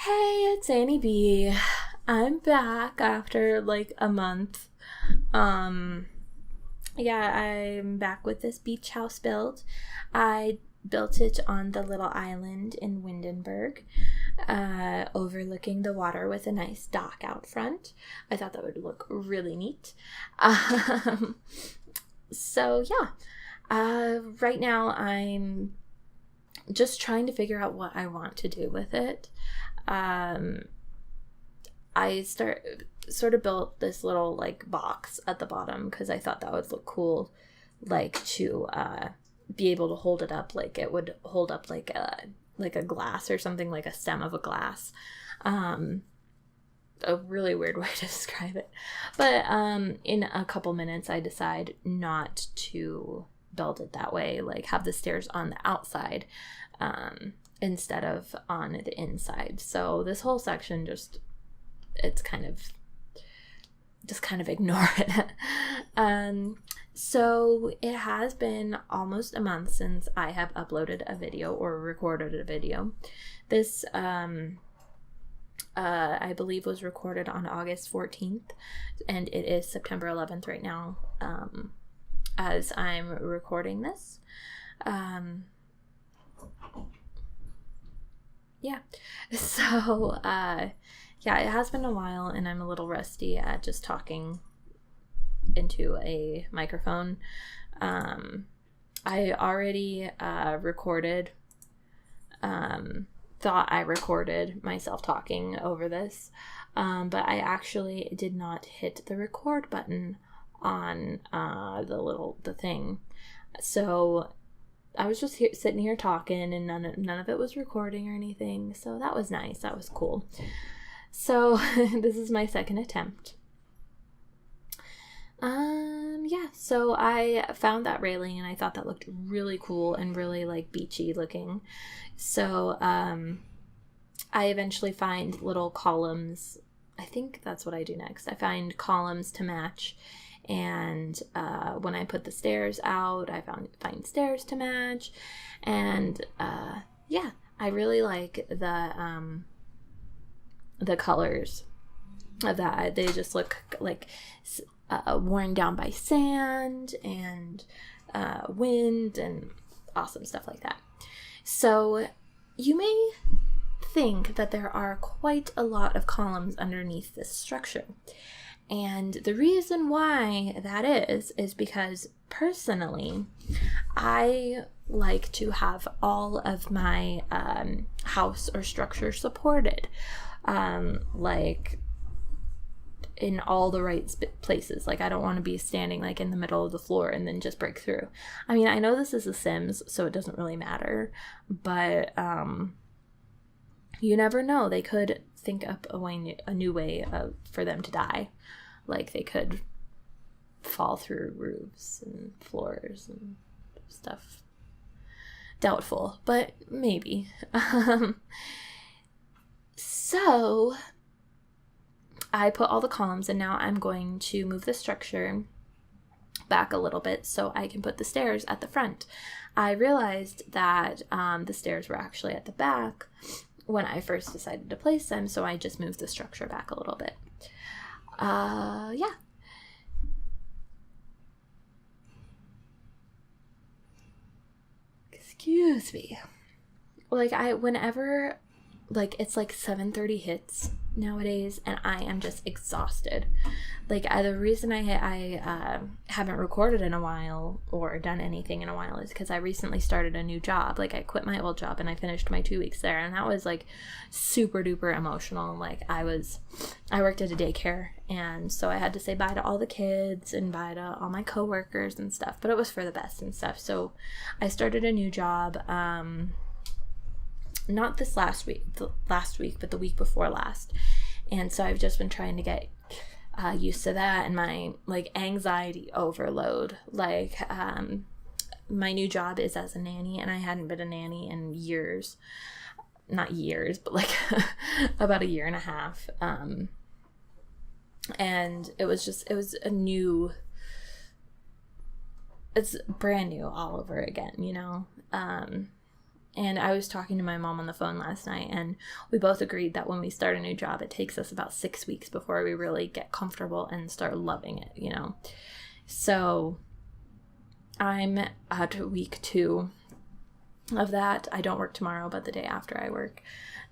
Hey, it's AnnieBee. I'm back after like a month. Um, yeah, I'm back with this beach house build. I built it on the little island in Windenburg, overlooking the water with a nice dock out front. I thought that would look really neat. Um, so yeah, right now I'm just trying to figure out what I want to do with it. um I sort of built this little like box at the bottom because I thought that would look cool, like to be able to hold it up, like it would hold up like a glass or something, like a stem of a glass. A really weird way to describe it, but in a couple minutes I decide not to build it that way, like have the stairs on the outside instead of on the inside. So this whole section just kind of ignore it. So it has been almost a month since I have uploaded a video or recorded a video. This I believe was recorded on August 14th, and it is September 11th right now, as I'm recording this. Yeah. So, yeah, it has been a while, and I'm a little rusty at just talking into a microphone. I already recorded, thought I recorded myself talking over this, but I actually did not hit the record button on the thing. So I was just sitting here talking, and none of it was recording or anything. So that was nice. That was cool. So this is my second attempt. Yeah. So I found that railing, and I thought that looked really cool and really like beachy looking. So I eventually find little columns. I think that's what I do next. I find columns to match. And when I put the stairs out, I find stairs to match. And yeah, I really like the colors of that. They just look like worn down by sand and wind and awesome stuff like that. So you may think that there are quite a lot of columns underneath this structure. And the reason why that is because personally, I like to have all of my house or structure supported, like in all the right places. Like I don't want to be standing like in the middle of the floor and then just break through. I mean, I know this is The Sims, so it doesn't really matter, but you never know. They could think up a new way for them to die. Like they could fall through roofs and floors and stuff. Doubtful, but maybe. So I put all the columns, and now I'm going to move the structure back a little bit so I can put the stairs at the front. I realized that the stairs were actually at the back when I first decided to place them, so I just moved the structure back a little bit. Yeah. Excuse me. Like whenever, like it's like 7:30 hits nowadays, and I am just exhausted. Like the reason I haven't recorded in a while or done anything in a while is because I recently started a new job. Like I quit my old job and I finished my 2 weeks there, and that was like super duper emotional. Like I worked at a daycare, and so I had to say bye to all the kids and bye to all my coworkers and stuff, but it was for the best and stuff. So I started a new job, not this last week, but the week before last. And so I've just been trying to get used to that, and my like anxiety overload. Like my new job is as a nanny, and I hadn't been a nanny in years. Not years, but like about a year and a half. And it was it's brand new all over again, you know? And I was talking to my mom on the phone last night, and we both agreed that when we start a new job, it takes us about 6 weeks before we really get comfortable and start loving it, you know? So I'm at week 2 of that. I don't work tomorrow, but the day after I work.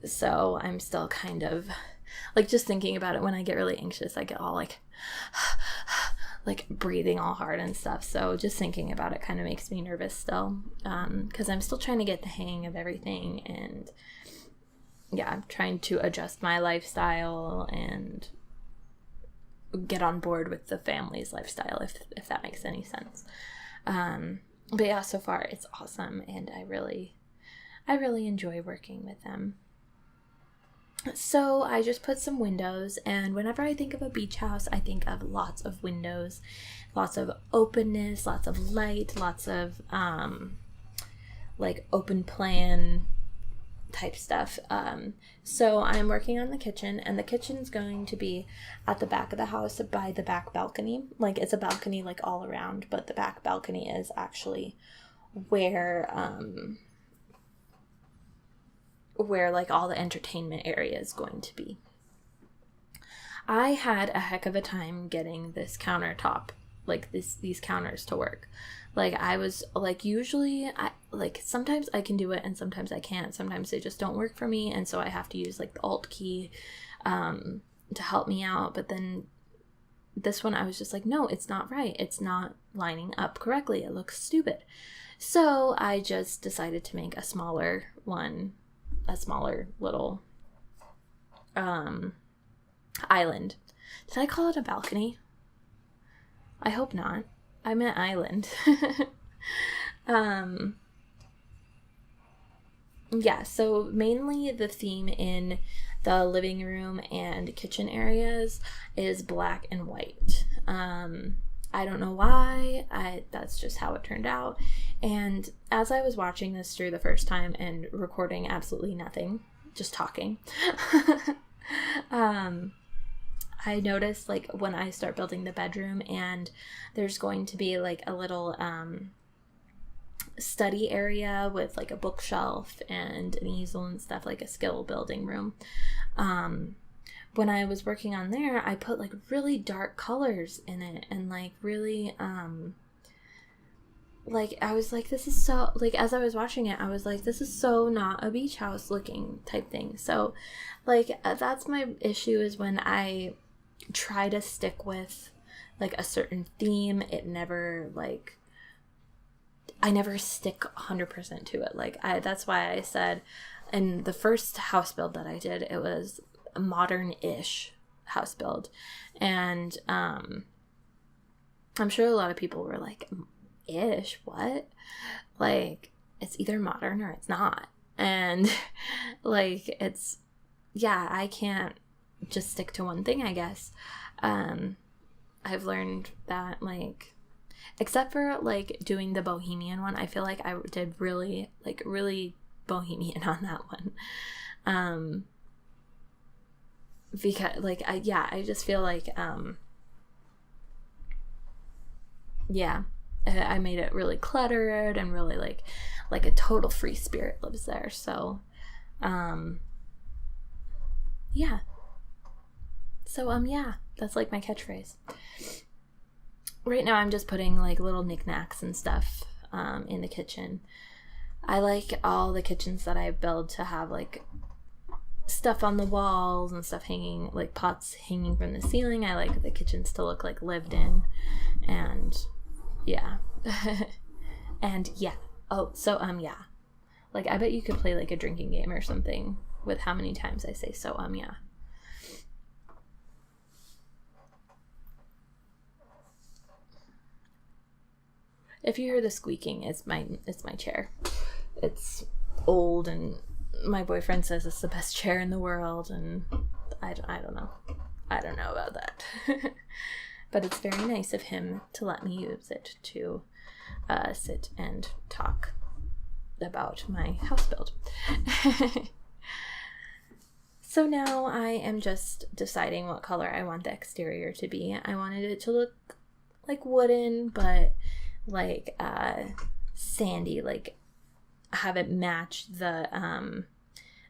So I'm still kind of, like, just thinking about it, when I get really anxious, I get all like breathing all hard and stuff. So just thinking about it kind of makes me nervous still, because I'm still trying to get the hang of everything, and yeah, I'm trying to adjust my lifestyle and get on board with the family's lifestyle, if that makes any sense. But yeah, so far it's awesome, and I really enjoy working with them. So I just put some windows, and whenever I think of a beach house, I think of lots of windows, lots of openness, lots of light, lots of like open plan type stuff. So I'm working on the kitchen, and the kitchen's going to be at the back of the house by the back balcony. Like, it's a balcony like all around, but the back balcony is actually where like all the entertainment area is going to be. I had a heck of a time getting this countertop, like these counters to work. Like, I was like, usually sometimes I can do it and sometimes I can't. Sometimes they just don't work for me, and so I have to use like the Alt key to help me out. But then this one, I was just like, no, it's not right. It's not lining up correctly. It looks stupid. So I just decided to make a smaller little island. Did I call it a balcony? I hope not. I meant island. Yeah, so mainly the theme in the living room and kitchen areas is black and white. I don't know why. That's just how it turned out. And as I was watching this through the first time and recording absolutely nothing, just talking, I noticed, like, when I start building the bedroom, and there's going to be like a little study area with like a bookshelf and an easel and stuff, like a skill building room. When I was working on there, I put like really dark colors in it, and like really like, I was like, this is so, like, as I was watching it, I was like, this is so not a beach house looking type thing. So like, that's my issue, is when I try to stick with like a certain theme, it never, like, I never stick 100% to it. Like, that's why I said in the first house build that I did, it was a modern-ish house build. And I'm sure a lot of people were like, ish, what? Like, it's either modern or it's not. And like, it's, yeah, I can't just stick to one thing, I guess. I've learned that, like, except for like doing the bohemian one, I feel like I did really bohemian on that one. Because like, I just feel like I made it really cluttered, and really like a total free spirit lives there. So yeah. So that's like my catchphrase. Right now I'm just putting like little knickknacks and stuff in the kitchen. I like all the kitchens that I build to have like stuff on the walls and stuff hanging, like pots hanging from the ceiling. I like the kitchens to look like lived in, and yeah. And yeah. Oh, so yeah. Like, I bet you could play like a drinking game or something with how many times I say so yeah. If you hear the squeaking, it's my chair. It's old, and my boyfriend says it's the best chair in the world, and I don't know. I don't know about that. But it's very nice of him to let me use it to sit and talk about my house build. So now I am just deciding what color I want the exterior to be. I wanted it to look like wooden, but like sandy. Like, have it match the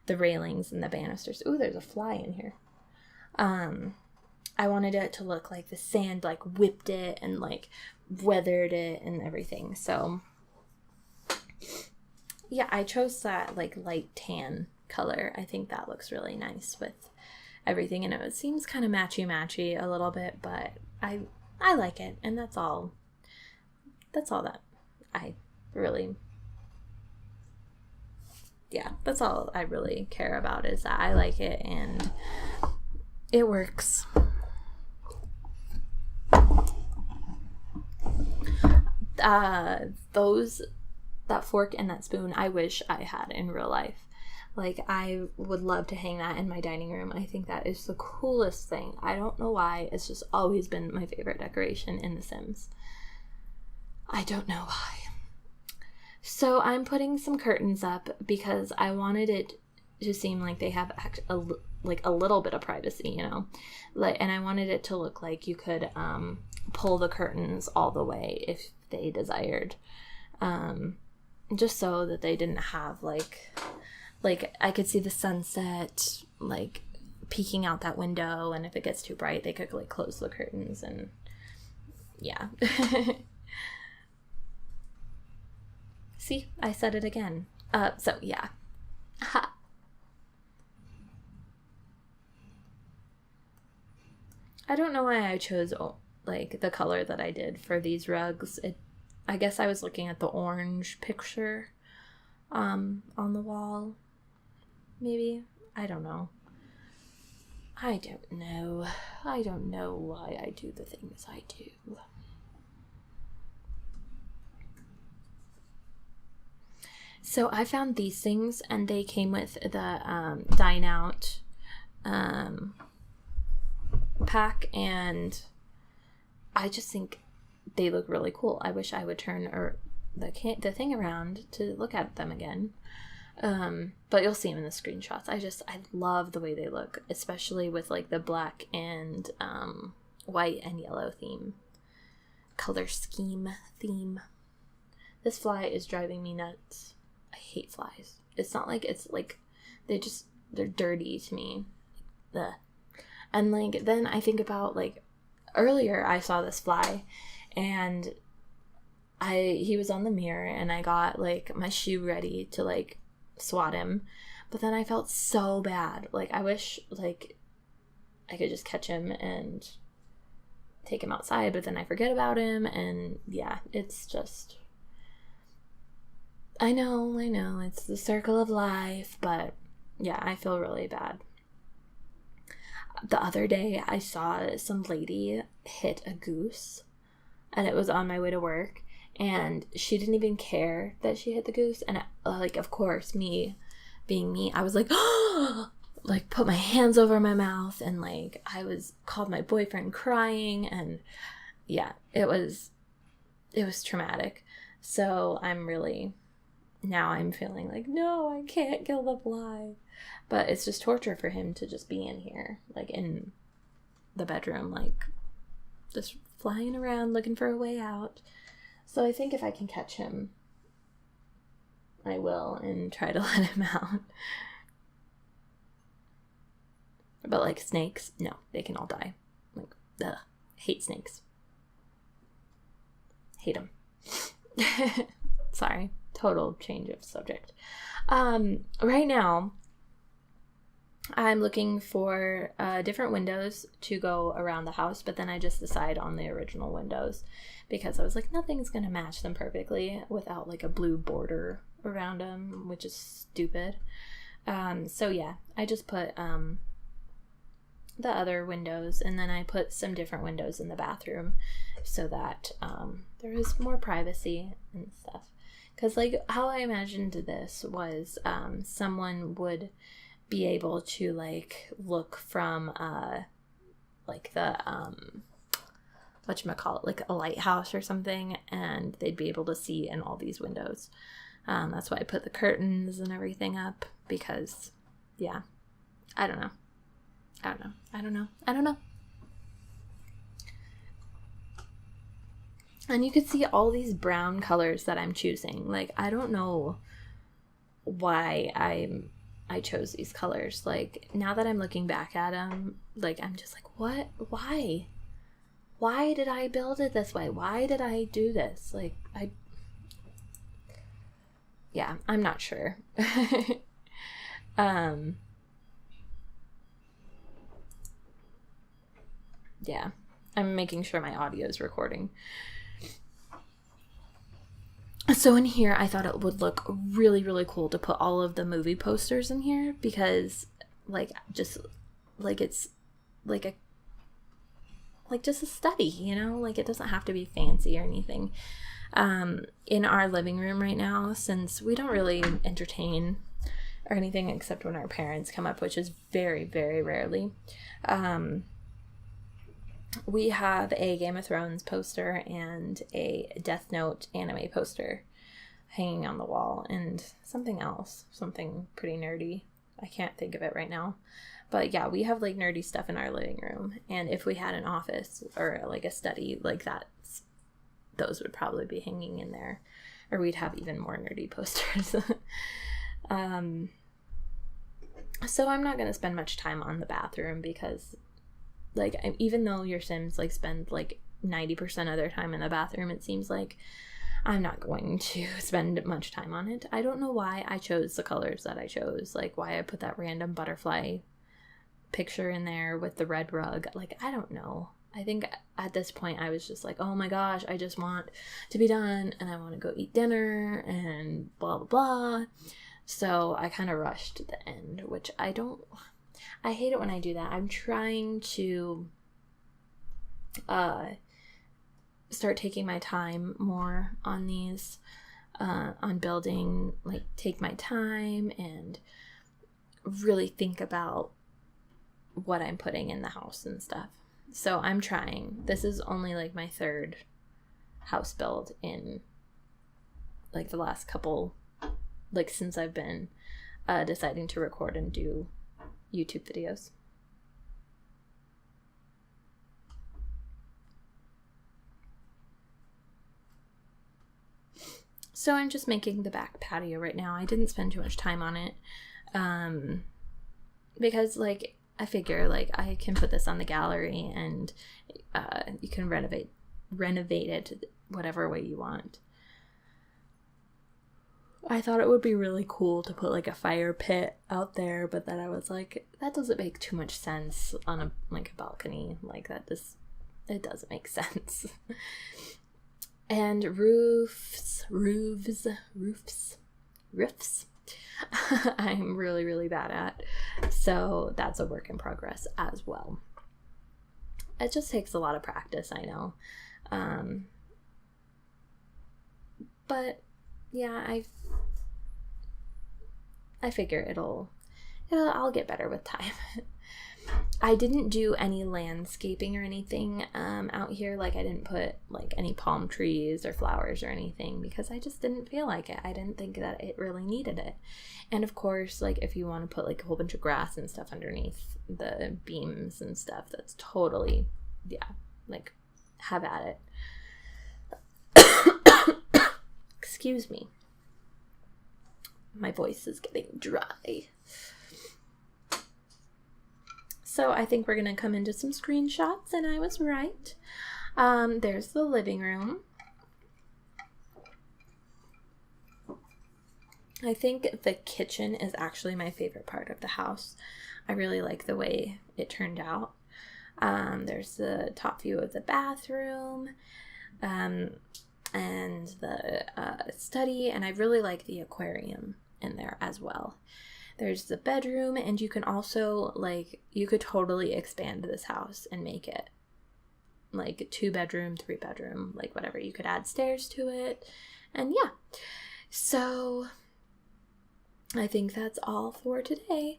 railings and the banisters. Ooh, there's a fly in here. I wanted it to look like the sand like whipped it and like weathered it and everything. So yeah, I chose that like light tan color. I think that looks really nice with everything, and it seems kind of matchy a little bit, but I like it, and that's all that I really, yeah, that's all I really care about, is that I like it and it works. That fork and that spoon I wish I had in real life. Like, I would love to hang that in my dining room. I think that is the coolest thing. I don't know why. It's just always been my favorite decoration in The Sims. I don't know why. So I'm putting some curtains up because I wanted it to seem like they have a little bit of privacy, you know? And I wanted it to look like you could pull the curtains all the way if they desired. Just so that they didn't have like I could see the sunset like peeking out that window, and if it gets too bright they could like close the curtains, and yeah. See, I said it again. So yeah. Ha. I don't know why I chose like the color that I did for these rugs. I guess I was looking at the orange picture on the wall. Maybe. I don't know. I don't know why I do the things I do. So I found these things, and they came with the Dine Out pack, and I just think they look really cool. I wish I would turn the thing around to look at them again. But you'll see them in the screenshots. I love the way they look, especially with like the black and white and yellow color scheme theme. This fly is driving me nuts. I hate flies. It's not like it's like they're dirty to me. Ugh. And like then I think about like earlier I saw this fly, and he was on the mirror, and I got like my shoe ready to like swat him, but then I felt so bad. Like I wish like I could just catch him and take him outside, but then I forget about him, and yeah, it's just I know it's the circle of life, but yeah, I feel really bad. The other day I saw some lady hit a goose, and it was on my way to work, and she didn't even care that she hit the goose. And like, of course, me being me, I was like, like put my hands over my mouth, and like called my boyfriend crying, and yeah, it was traumatic. So I'm feeling like, no, I can't kill the fly. But it's just torture for him to just be in here, like in the bedroom, like just flying around looking for a way out. So I think if I can catch him, I will, and try to let him out. But like snakes, no, they can all die. Like, ugh, hate snakes. Hate them. Sorry, total change of subject. Right now, I'm looking for different windows to go around the house, but then I just decide on the original windows because I was like, nothing's going to match them perfectly without like a blue border around them, which is stupid. So yeah, I just put the other windows, and then I put some different windows in the bathroom so that there is more privacy and stuff. Because like how I imagined this was someone would be able to like look from like the whatchamacallit, like a lighthouse or something, and they'd be able to see in all these windows. That's why I put the curtains and everything up, because yeah, I don't know. And you could see all these brown colors that I'm choosing. Like, I don't know why I chose these colors. Like, now that I'm looking back at them, like, I'm just like, what? Why did I build it this way? Why did I do this? Like, yeah, I'm not sure. Yeah, I'm making sure my audio is recording. So in here, I thought it would look really, really cool to put all of the movie posters in here because, like, just, like, it's, like, just a study, you know? Like, it doesn't have to be fancy or anything. In our living room right now, since we don't really entertain or anything except when our parents come up, which is very, very rarely, we have a Game of Thrones poster and a Death Note anime poster hanging on the wall, and something else, something pretty nerdy. I can't think of it right now. But yeah, we have like nerdy stuff in our living room, and if we had an office or like a study like that, those would probably be hanging in there, or we'd have even more nerdy posters. So I'm not going to spend much time on the bathroom because, like, even though your Sims, like, spend, like, 90% of their time in the bathroom, it seems like, I'm not going to spend much time on it. I don't know why I chose the colors that I chose, like, why I put that random butterfly picture in there with the red rug. Like, I don't know. I think at this point I was just like, oh my gosh, I just want to be done, and I want to go eat dinner, and blah, blah, blah. So I kind of rushed to the end, which I hate it when I do that. I'm trying to start taking my time more on these, on building, like, take my time and really think about what I'm putting in the house and stuff. So I'm trying. This is only, like, my third house build in, like, the last couple, like, since I've been deciding to record and do YouTube videos. So I'm just making the back patio right now. I didn't spend too much time on it because, like, I figure, like, I can put this on the gallery and you can renovate it whatever way you want. I thought it would be really cool to put, like, a fire pit out there, but then I was like, that doesn't make too much sense on a, like, a balcony. Like, it doesn't make sense. And roofs. I'm really, really bad at. So that's a work in progress as well. It just takes a lot of practice, I know. But yeah, I figure I'll get better with time. I didn't do any landscaping or anything out here. Like, I didn't put, like, any palm trees or flowers or anything because I just didn't feel like it. I didn't think that it really needed it. And of course, like, if you want to put, like, a whole bunch of grass and stuff underneath the beams and stuff, that's totally, yeah, like, have at it. Excuse me. My voice is getting dry. So I think we're going to come into some screenshots, and I was right. There's the living room. I think the kitchen is actually my favorite part of the house. I really like the way it turned out. There's the top view of the bathroom, and the study, and I really like the aquarium in there as well. There's the bedroom, and you can also, like, you could totally expand this house and make it, like, 2-bedroom, 3-bedroom, like, whatever. You could add stairs to it, and yeah. So I think that's all for today.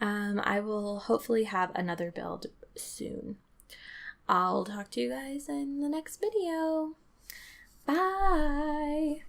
I will hopefully have another build soon. I'll talk to you guys in the next video. Bye!